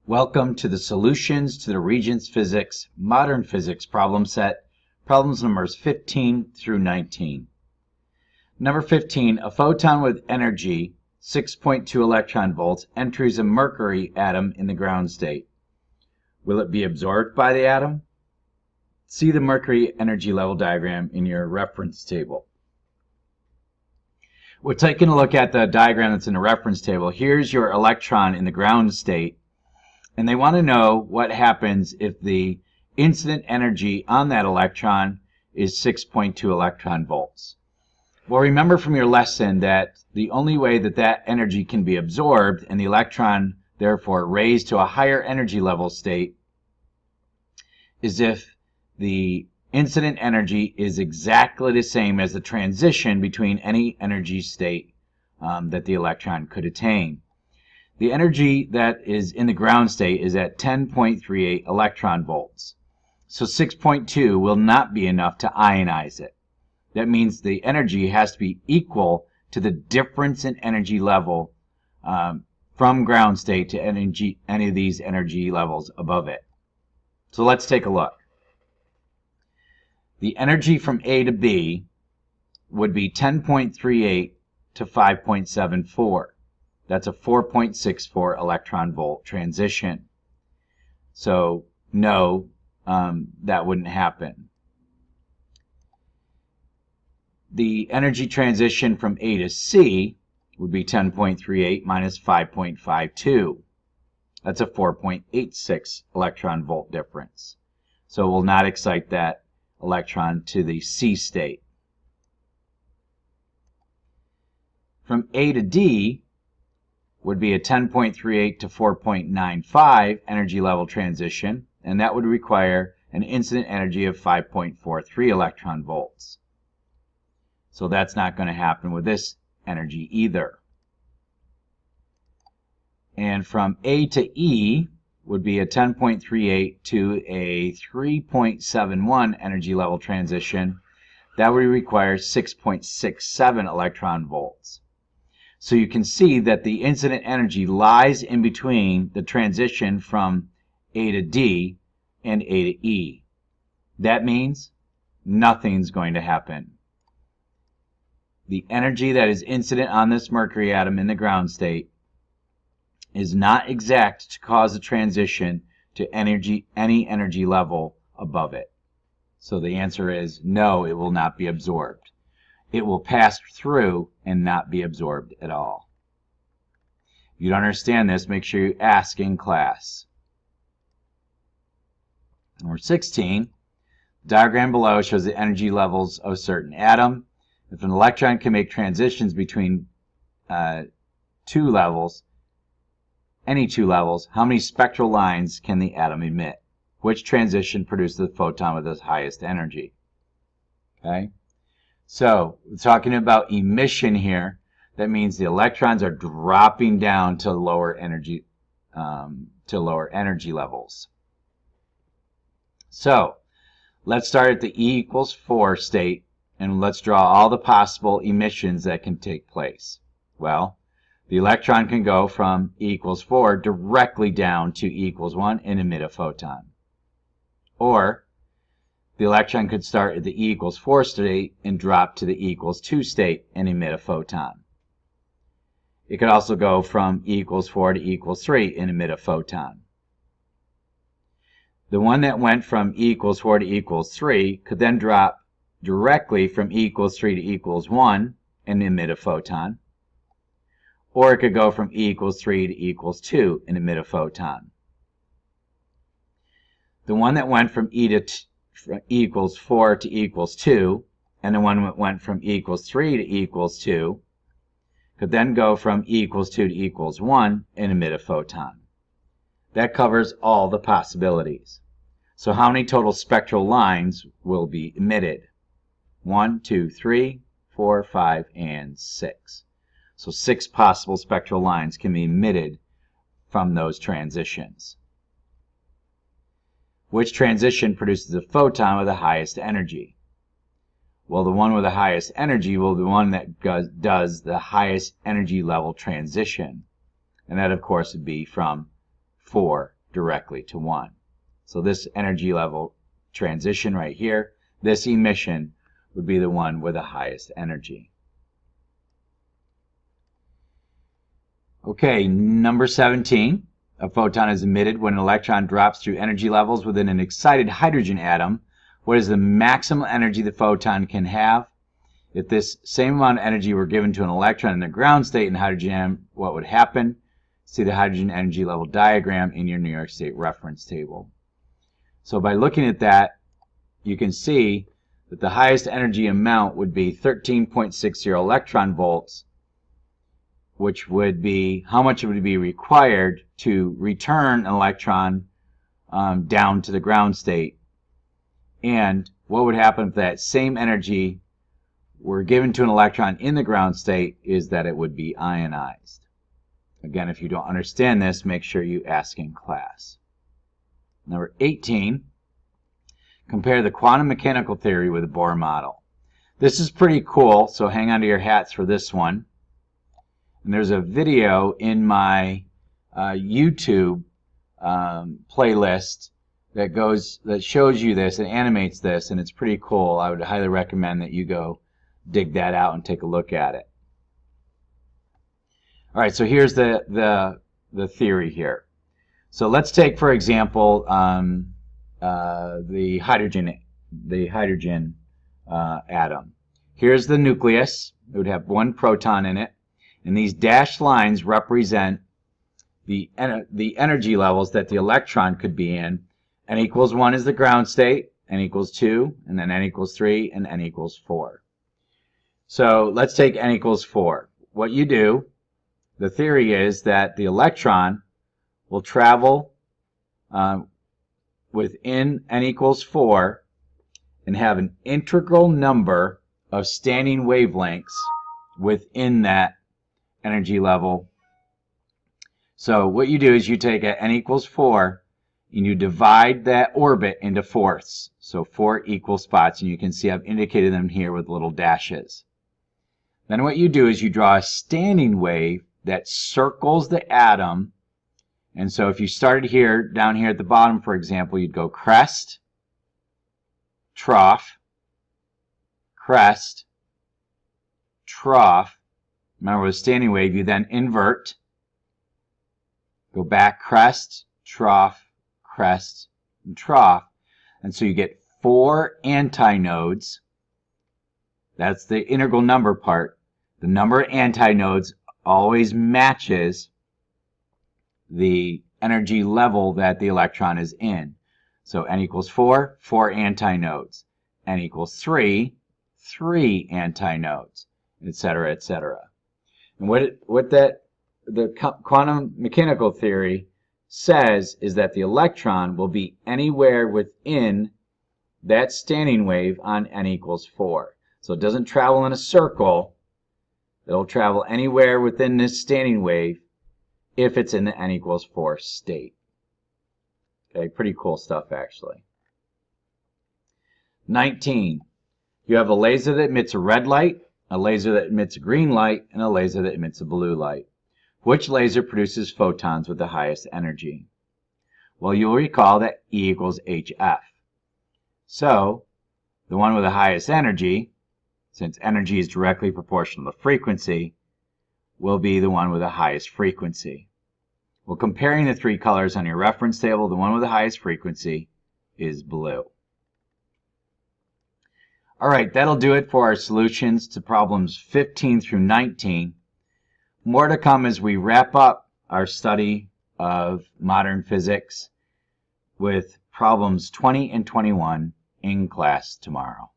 Welcome to the Solutions to the Regents Physics Modern Physics problem set, problems numbers 15 through 19. Number 15, a photon with energy 6.2 electron volts enters a mercury atom in the ground state. Will it be absorbed by the atom? See the mercury energy level diagram in your reference table. We're taking a look at the diagram that's in the reference table. Here's your electron in the ground state. And they want to know what happens if the incident energy on that electron is 6.2 electron volts. Well, remember from your lesson that the only way that that energy can be absorbed and the electron therefore raised to a higher energy level state is if the incident energy is exactly the same as the transition between any energy state that the electron could attain. The energy that is in the ground state is at 10.38 electron volts. So 6.2 will not be enough to ionize it. That means the energy has to be equal to the difference in energy level from ground state to any of these energy levels above it. So let's take a look. The energy from A to B would be 10.38 to 5.74. That's a 4.64 electron volt transition. So no, that wouldn't happen. The energy transition from A to C would be 10.38 minus 5.52. That's a 4.86 electron volt difference. So it will not excite that electron to the C state. From A to D would be a 10.38 to 4.95 energy level transition, and that would require an incident energy of 5.43 electron volts. So that's not going to happen with this energy either. And from A to E would be a 10.38 to a 3.71 energy level transition. That would require 6.67 electron volts. So you can see that the incident energy lies in between the transition from A to D and A to E. That means nothing's going to happen. The energy that is incident on this mercury atom in the ground state is not exact to cause a transition to any energy level above it. So the answer is no, it will not be absorbed. It will pass through and not be absorbed at all. If you don't understand this, make sure you ask in class. Number 16, the diagram below shows the energy levels of a certain atom. If an electron can make transitions between any two levels, how many spectral lines can the atom emit? Which transition produces the photon with the highest energy? Okay. So, we're talking about emission here. That means the electrons are dropping down to lower energy levels. So, let's start at the E equals 4 state, and let's draw all the possible emissions that can take place. Well, the electron can go from E equals 4 directly down to E equals 1 and emit a photon. Or, the electron could start at the E equals 4 state and drop to the E equals 2 state and emit a photon. It could also go from E equals 4 to E equals 3 and emit a photon. The one that went from E equals 4 to E equals 3 could then drop directly from E equals 3 to E equals 1 and emit a photon. Or it could go from E equals 3 to E equals 2 and emit a photon. The one that went from E equals 4 to E equals 2, and the one that went from E equals 3 to E equals 2, could then go from E equals 2 to E equals 1 and emit a photon. That covers all the possibilities. So how many total spectral lines will be emitted? 1, 2, 3, 4, 5, and 6. So 6 possible spectral lines can be emitted from those transitions. Which transition produces a photon with the highest energy? Well, the one with the highest energy will be the one that does the highest energy level transition. And that, of course, would be from 4 directly to 1. So this energy level transition right here, this emission, would be the one with the highest energy. Okay, number 17. A photon is emitted when an electron drops through energy levels within an excited hydrogen atom. What is the maximum energy the photon can have? If this same amount of energy were given to an electron in the ground state in hydrogen atom, what would happen? See the hydrogen energy level diagram in your New York State reference table. So by looking at that, you can see that the highest energy amount would be 13.60 electron volts, which would be how much it would be required to return an electron down to the ground state. And what would happen if that same energy were given to an electron in the ground state is that it would be ionized. Again, if you don't understand this, make sure you ask in class. Number 18, compare the quantum mechanical theory with the Bohr model. This is pretty cool, so hang on to your hats for this one. And there's a video in my YouTube playlist that shows you this and animates this, and it's pretty cool. I would highly recommend that you go dig that out and take a look at it. All right, so here's the theory here. So let's take, for example, the hydrogen atom. Here's the nucleus. It would have one proton in it, and these dashed lines represent the energy levels that the electron could be in. N equals 1 is the ground state, N equals 2, and then N equals 3, and N equals 4. So let's take N equals 4. What you do, the theory is that the electron will travel within N equals 4 and have an integral number of standing wavelengths within that energy level. So what you do is you take N equals 4 and you divide that orbit into fourths. So 4 equal spots, and you can see I've indicated them here with little dashes. Then what you do is you draw a standing wave that circles the atom. And so if you started here, down here at the bottom, for example, you'd go crest, trough, crest, trough. Remember with a standing wave, you then invert, go back, crest, trough, crest, and trough. And so you get 4 antinodes. That's the integral number part. The number of antinodes always matches the energy level that the electron is in. So N equals 4, 4 antinodes. N equals 3, 3 antinodes, etc., etc. And what the quantum mechanical theory says is that the electron will be anywhere within that standing wave on N equals 4. So it doesn't travel in a circle. It'll travel anywhere within this standing wave if it's in the N equals 4 state. Okay, pretty cool stuff actually. 19. You have a laser that emits a red light, a laser that emits a green light, and a laser that emits a blue light. Which laser produces photons with the highest energy? Well, you'll recall that E equals HF. So, the one with the highest energy, since energy is directly proportional to frequency, will be the one with the highest frequency. Well, comparing the 3 colors on your reference table, the one with the highest frequency is blue. All right, that'll do it for our solutions to problems 15 through 19. More to come as we wrap up our study of modern physics with problems 20 and 21 in class tomorrow.